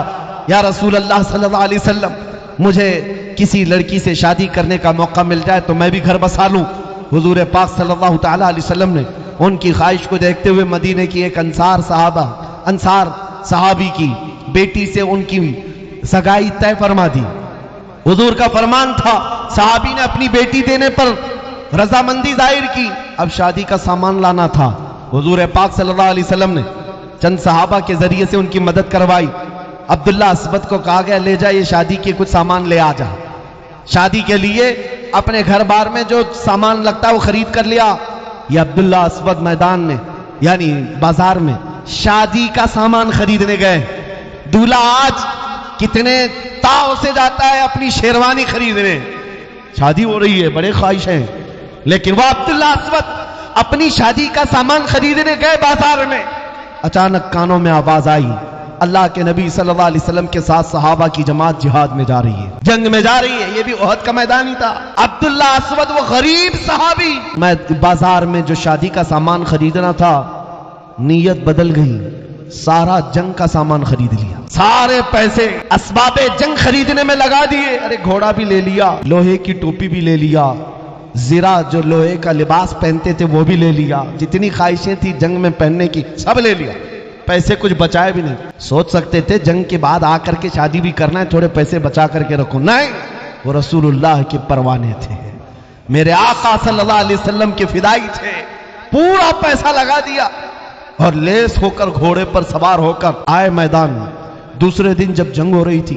یا رسول اللہ صلی اللہ علیہ وسلم مجھے کسی لڑکی سے شادی کرنے کا موقع مل جائے تو میں بھی گھر بسا لوں۔ حضور پاک صلی اللہ تعالی علیہ وسلم نے ان کی خواہش کو دیکھتے ہوئے مدینے کی ایک انصار صحابی کی بیٹی سے ان کی سگائی طے فرما دی۔ حضور کا فرمان تھا، صحابی نے اپنی بیٹی دینے پر رضامندی ظاہر کی، اب شادی کا سامان لانا تھا۔ حضور پاک صلی اللہ علیہ وسلم نے چند صحابہ کے ذریعے سے ان کی مدد کروائی۔ عبداللہ اسود کو کہا گیا، لے جا یہ شادی کے کچھ سامان لے آ جا۔ شادی کے لیے اپنے گھر بار میں جو سامان لگتا ہے وہ خرید کر لیا۔ یہ عبداللہ اسود میدان میں یعنی بازار میں شادی کا سامان خریدنے گئے۔ دولہا آج کتنے تاؤ سے جاتا ہے اپنی شیروانی خریدنے، شادی ہو رہی ہے، بڑے خواہش ہیں، لیکن وہ عبداللہ اسود اپنی شادی کا سامان خریدنے گئے بازار میں۔ اچانک کانوں میں آواز آئی، اللہ کے نبی صلی اللہ علیہ وسلم کے ساتھ صحابہ کی جماعت جہاد میں جا رہی ہے، جنگ میں جا رہی ہے۔ یہ بھی احد کا میدان ہی تھا۔ عبداللہ اسود وہ غریب صحابی، میں بازار میں جو شادی کا سامان خریدنا تھا، نیت بدل گئی، سارا جنگ کا سامان خرید لیا، سارے پیسے اسباب جنگ خریدنے میں لگا دیے۔ ارے گھوڑا بھی لے لیا، لوہے کی ٹوپی بھی لے لیا، زرہ جو لوہے کا لباس پہنتے تھے وہ بھی لے لیا، جتنی خواہشیں تھی جنگ میں پہننے کی سب لے لیا، پیسے کچھ بچائے بھی نہیں۔ سوچ سکتے تھے جنگ کے بعد آ کر کے شادی بھی کرنا ہے، تھوڑے پیسے بچا کر کے رکھو، نہیں، وہ رسول اللہ کے پروانے تھے، میرے آقا صلی اللہ علیہ وسلم کے فدائی تھے، پورا پیسہ لگا دیا اور لیس ہو کر گھوڑے پر سوار ہو کر آئے میدان میں۔ دوسرے دن جب جنگ ہو رہی تھی،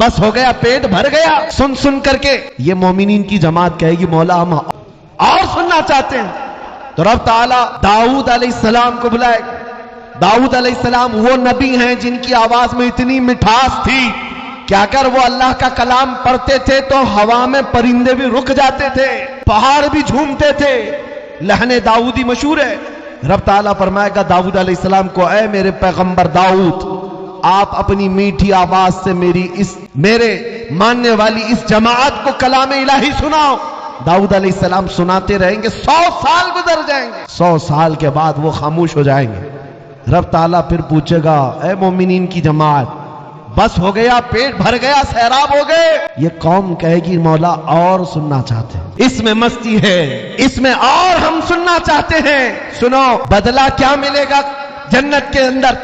بس ہو گیا، پیٹ بھر گیا سن سن کر کے. یہ مومنین کی جماعت کہے گی مولا ہم اور سننا چاہتے ہیں. تو رب تعالیٰ داؤد علیہ السلام کو بلائے. داؤد علیہ السلام وہ نبی ہیں جن کی آواز میں اتنی مٹھاس تھی کہ اگر وہ اللہ کا کلام پڑھتے تھے تو ہوا میں پرندے بھی رک جاتے تھے، پہاڑ بھی جھومتے تھے. لہن داؤدی مشہور ہے. رب تعالیٰ فرمائے گا داؤد علیہ السلام کو، اے میرے پیغمبر داؤد، آپ اپنی میٹھی آواز سے میرے ماننے والی اس جماعت کو کلام الہی سناؤ. داؤد علیہ السلام سناتے رہیں گے، 100 سال گزر جائیں گے. 100 سال کے بعد وہ خاموش ہو جائیں گے. رب تعالیٰ پھر پوچھے گا، اے مومنین کی جماعت، بس ہو گیا، پیٹ بھر گیا، سیراب ہو گئے؟ یہ قوم کہے گی مولا اور سننا چاہتے ہیں، اس میں مستی ہے، اس میں اور ہم سننا چاہتے ہیں. سنو بدلہ کیا ملے گا جنت کے اندر.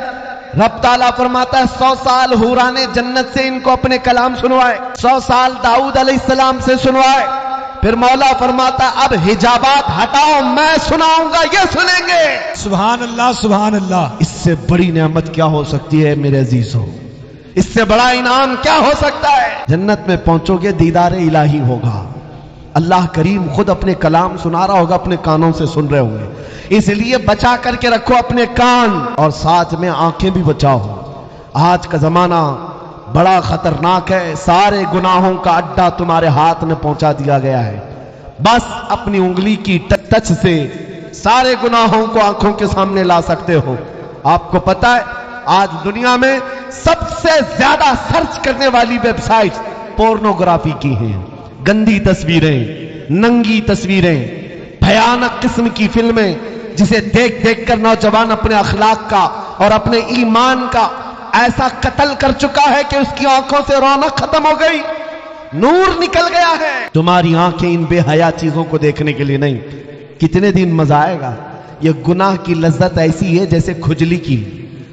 رب تعالیٰ فرماتا ہے 100 سال حورانے جنت سے ان کو اپنے کلام سنوائے، 100 سال داؤد علیہ السلام سے سنوائے. پھر مولا فرماتا اب حجابات ہٹاؤ، میں سناؤں گا، یہ سنیں گے. سبحان اللہ سبحان اللہ. اس سے بڑی نعمت کیا ہو سکتی ہے میرے عزیزوں؟ اس سے بڑا انعام کیا ہو سکتا ہے؟ جنت میں پہنچو گے، دیدار الہی ہوگا. اللہ کریم خود اپنے کلام سنا رہا ہوگا، اپنے کانوں سے سن رہے ہوں گے. اس لیے بچا کر کے رکھو اپنے کان، اور ساتھ میں آنکھیں بھی بچاؤ. آج کا زمانہ بڑا خطرناک ہے. سارے گناہوں کا اڈا تمہارے ہاتھ میں پہنچا دیا گیا ہے. بس اپنی انگلی کی ٹچ سے سارے گناہوں کو آنکھوں کے سامنے لا سکتے ہو. آپ کو پتا ہے آج دنیا میں سب سے زیادہ سرچ کرنے والی ویب سائٹ پورنوگرافی کی ہیں. گندی تصویریں، ننگی تصویریں، بھیانک قسم کی فلمیں، جسے دیکھ دیکھ کر نوجوان اپنے اخلاق کا اور اپنے ایمان کا ایسا قتل کر چکا ہے کہ اس کی آنکھوں سے رونق ختم ہو گئی، نور نکل گیا ہے. تمہاری آنکھیں ان بے حیا چیزوں کو دیکھنے کے لیے نہیں. کتنے دن مزہ آئے گا؟ یہ گناہ کی لذت ایسی ہے جیسے کھجلی کی،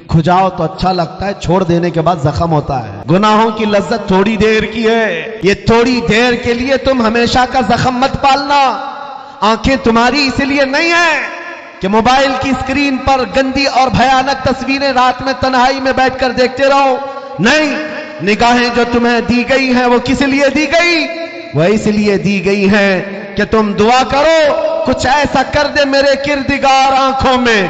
کھجاؤ تو اچھا لگتا ہے، چھوڑ دینے کے بعد زخم ہوتا ہے. گناہوں کی لذت تھوڑی دیر کی ہے. یہ تھوڑی دیر کے لیے تم ہمیشہ کا زخم مت پالنا. آنکھیں تمہاری اس لیے نہیں ہیں کہ موبائل کی اسکرین پر گندی اور بھیانک تصویریں رات میں تنہائی میں بیٹھ کر دیکھتے رہو. نہیں، نگاہیں جو تمہیں دی گئی ہیں وہ کس لیے دی گئی؟ وہ اس لیے دی گئی ہیں کہ تم دعا کرو کچھ ایسا کر دے میرے کردگار آنکھوں میں،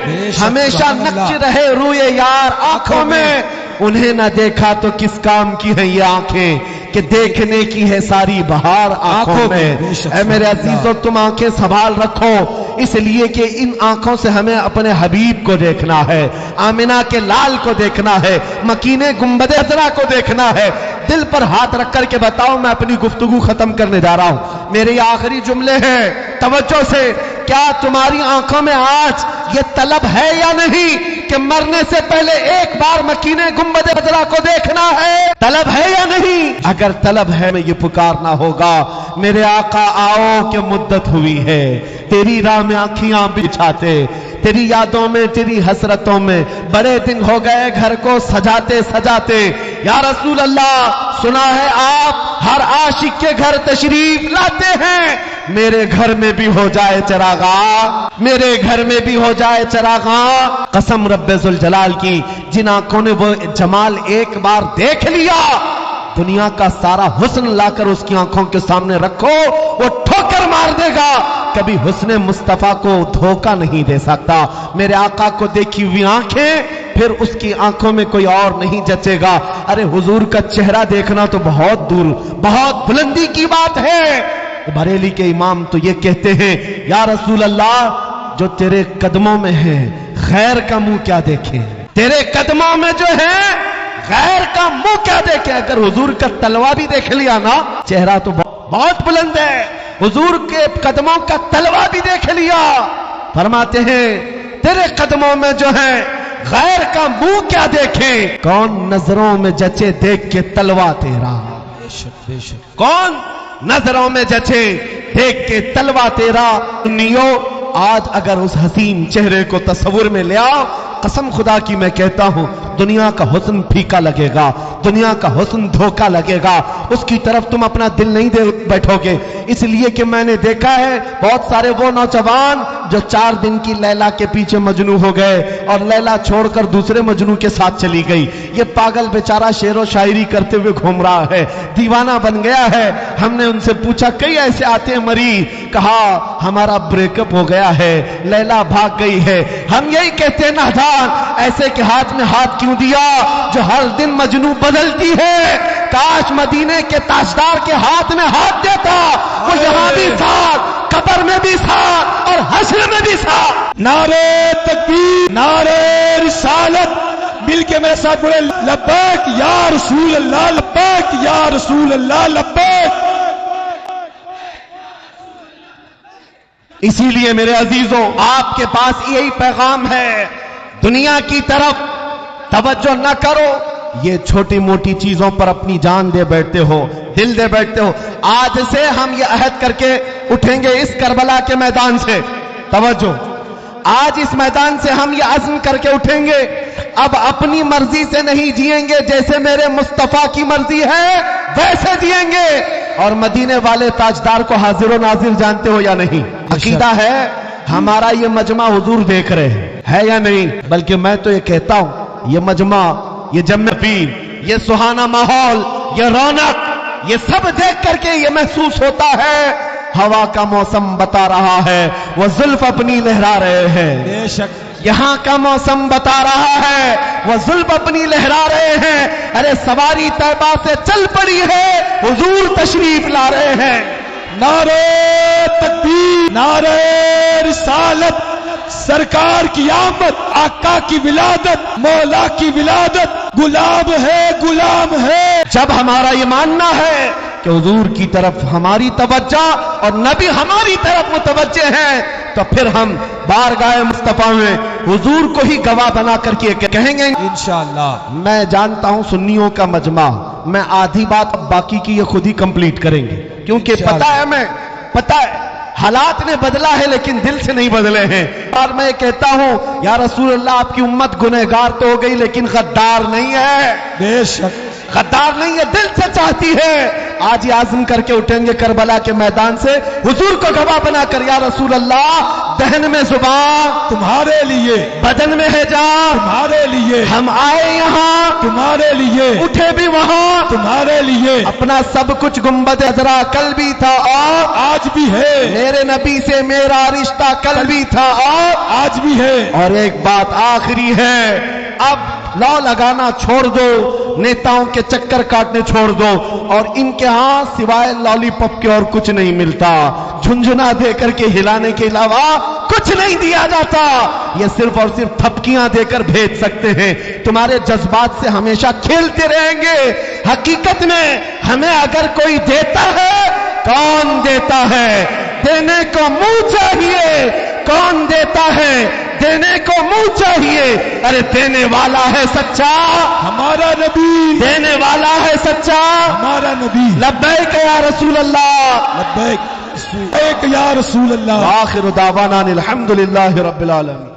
ہمیشہ نقش رہے روئے یار آنکھوں میں. انہیں نہ دیکھا تو کس کام کی ہیں یہ آنکھیں کہ دیکھنے کی ہے ساری بہار آنکھوں میں. اے میرے عزیزو، تم آنکھیں سنبھال رکھو، اس لیے کہ ان آنکھوں سے ہمیں اپنے حبیب کو دیکھنا ہے، آمنہ کے لال کو دیکھنا ہے، مکینے گنبد خضرا کو دیکھنا ہے. دل پر ہاتھ رکھ کر کے بتاؤ، میں اپنی گفتگو ختم کرنے جا رہا ہوں. میرے یہ آخری جملے ہیں، توجہ سے. کیا تمہاری آنکھوں میں آج یہ طلب ہے یا نہیں کہ مرنے سے پہلے ایک بار مکینے گنبد خضرا کو دیکھنا ہے؟ طلب ہے یا نہیں؟ اگر طلب ہے میں یہ پکارنا ہوگا، میرے آقا آؤ کہ مدت ہوئی ہے تیری راہ میں آنکھیاں بچھاتے، تیری یادوں میں، تیری حسرتوں میں بڑے دن ہو گئے گھر کو سجاتے سجاتے. یا رسول اللہ، سنا ہے آپ ہر عاشق کے گھر تشریف لاتے ہیں. میرے گھر میں بھی ہو جائے چراغاں، میرے گھر میں بھی ہو جائے چراغاں. قسم رب ذوالجلال کی، جن آنکھوں نے وہ جمال ایک بار دیکھ لیا، دنیا کا سارا حسن لا کر اس کی آنکھوں کے سامنے رکھو، وہ ٹھوکر مار دے گا. کبھی حسن مصطفیٰ کو دھوکہ نہیں دے سکتا. میرے آقا کو دیکھی ہوئی آنکھیں، پھر اس کی آنکھوں میں کوئی اور نہیں جچے گا. ارے حضور کا چہرہ دیکھنا تو بہت دور، بہت بلندی کی بات ہے. بریلی کے امام تو یہ کہتے ہیں، یا رسول اللہ، جو تیرے قدموں میں ہے غیر کا منہ کیا دیکھے؟ تیرے قدموں میں جو ہے غیر کا منہ کیا دیکھے؟ اگر حضور کا تلوا بھی دیکھ لیا نا، چہرہ تو بہت بلند ہے، حضور کے قدموں کا تلوا بھی دیکھ لیا، فرماتے ہیں تیرے قدموں میں جو ہے غیر کا منہ کیا دیکھے؟ کون نظروں میں جچے دیکھ کے تلوا تیرا؟ بے شک. کون نظروں میں جچے دیکھ کے تلوا تیرا؟ نیو، آج اگر اس حسین چہرے کو تصور میں لے آؤ، قسم خدا کی میں کہتا ہوں دنیا کا حسن پھیکا لگے گا، دنیا کا حسن دھوکا لگے گا، اس کی طرف تم اپنا دل نہیں دے بیٹھو گے. اس لیے کہ میں نے دیکھا ہے بہت سارے وہ نوجوان جو 4 دن کی لیلا کے پیچھے مجنوں ہو گئے اور لیلا چھوڑ کر دوسرے مجنوں کے ساتھ چلی گئی. یہ پاگل بیچارہ شعر و شاعری کرتے ہوئے گھوم رہا ہے, دیوانہ بن گیا ہے. ہم نے ان سے پوچھا کئی ایسے آتے ہیں مریض, کہا ہمارا بریک اپ ہو گیا ہے, لیلا بھاگ گئی ہے. ہم یہی کہتے ہیں نادان, ایسے کے ہاتھ میں ہاتھ کیوں دیا جو ہر دن مجنوں بدلتی ہے. کاش مدینے کے تاجدار کے ہاتھ میں ہاتھ دیتا, وہ یہاں بھی ساتھ, قبر میں بھی ساتھ اور حشر میں بھی ساتھ. نعرے تکبیر, نعرے رسالت, مل کے میرے ساتھ بولے لبیک یا رسول اللہ, لبیک یا رسول اللہ, لبیک. اسی لیے میرے عزیزوں, آپ کے پاس یہی پیغام ہے, دنیا کی طرف توجہ نہ کرو. یہ چھوٹی موٹی چیزوں پر اپنی جان دے بیٹھتے ہو, دل دے بیٹھتے ہو. آج سے ہم یہ عہد کر کے اٹھیں گے اس کربلا کے میدان سے, توجہ, آج اس میدان سے ہم یہ عزم کر کے اٹھیں گے, اب اپنی مرضی سے نہیں جئیں گے, جیسے میرے مصطفیٰ کی مرضی ہے ویسے جئیں گے. اور مدینے والے تاجدار کو حاضر و ناظر جانتے ہو یا نہیں؟ عقیدہ ہے ہمارا یہ مجمع حضور دیکھ رہے ہیں یا نہیں؟ بلکہ میں تو یہ کہتا ہوں یہ مجمع, یہ جمع پیر, یہ سہانا ماحول, یہ رونق, یہ سب دیکھ کر کے یہ محسوس ہوتا ہے ہوا کا موسم بتا رہا ہے, وہ زلف اپنی لہرا رہے ہیں. بے شک یہاں کا موسم بتا رہا ہے وہ زلف اپنی لہرا رہے ہیں. ارے سواری طیبہ سے چل پڑی ہے, حضور تشریف لا رہے ہیں. نعرے تکبیر, نعرے رسالت, سرکار کی آمد, آقا کی ولادت, مولا کی ولادت, غلام ہے, غلام ہے. جب ہمارا یہ ماننا ہے کہ حضور کی طرف ہماری توجہ اور نبی ہماری طرف متوجہ ہیں, تو پھر ہم بارگاہ مصطفیٰ میں حضور کو ہی گواہ بنا کر کے کہیں گے انشاءاللہ. میں جانتا ہوں سنیوں کا مجمع, میں آدھی بات باقی کی یہ خود ہی کمپلیٹ کریں گے, کیونکہ پتا ہے, میں پتا ہے حالات نے بدلا ہے لیکن دل سے نہیں بدلے ہیں. اور میں کہتا ہوں یا رسول اللہ آپ کی امت گنہگار تو ہو گئی لیکن غدار نہیں ہے. بے شک غدار نہیں ہے, دل سے چاہتی ہے. آج یہ عزم کر کے اٹھیں گے کربلا کے میدان سے, حضور کو گواہ بنا کر یا رسول اللہ دہن میں زبان تمہارے لیے, بدن میں ہے جان تمہارے لیے, ہم آئے یہاں تمہارے لیے, اٹھے بھی وہاں تمہارے لیے. اپنا سب کچھ گنبد عذرا کل بھی تھا اور آج بھی ہے, میرے نبی سے میرا رشتہ کل بھی تھا اور آج بھی ہے. اور ایک بات آخری ہے, اب لا لگانا چھوڑ دو, نیتاؤں کے چکر کاٹنے چھوڑ دو, اور ان کے ہاں سوائے لالی پاپ کے اور کچھ نہیں ملتا. جھنجھنا دے کر کے ہلانے کے علاوہ کچھ نہیں دیا جاتا, یہ صرف اور صرف تھپکیاں دے کر بھیج سکتے ہیں. تمہارے جذبات سے ہمیشہ کھیلتے رہیں گے. حقیقت میں ہمیں اگر کوئی دیتا ہے, کون دیتا ہے؟ دینے کو منہ چاہیے. کون دیتا ہے؟ دینے کو منہ چاہیے. ارے دینے والا ہے سچا ہمارا نبی, دینے والا ہے سچا ہمارا نبی. لبیک یا رسول اللہ, لبیک یا رسول اللہ. آخر دعوانا الحمدللہ رب العالمین.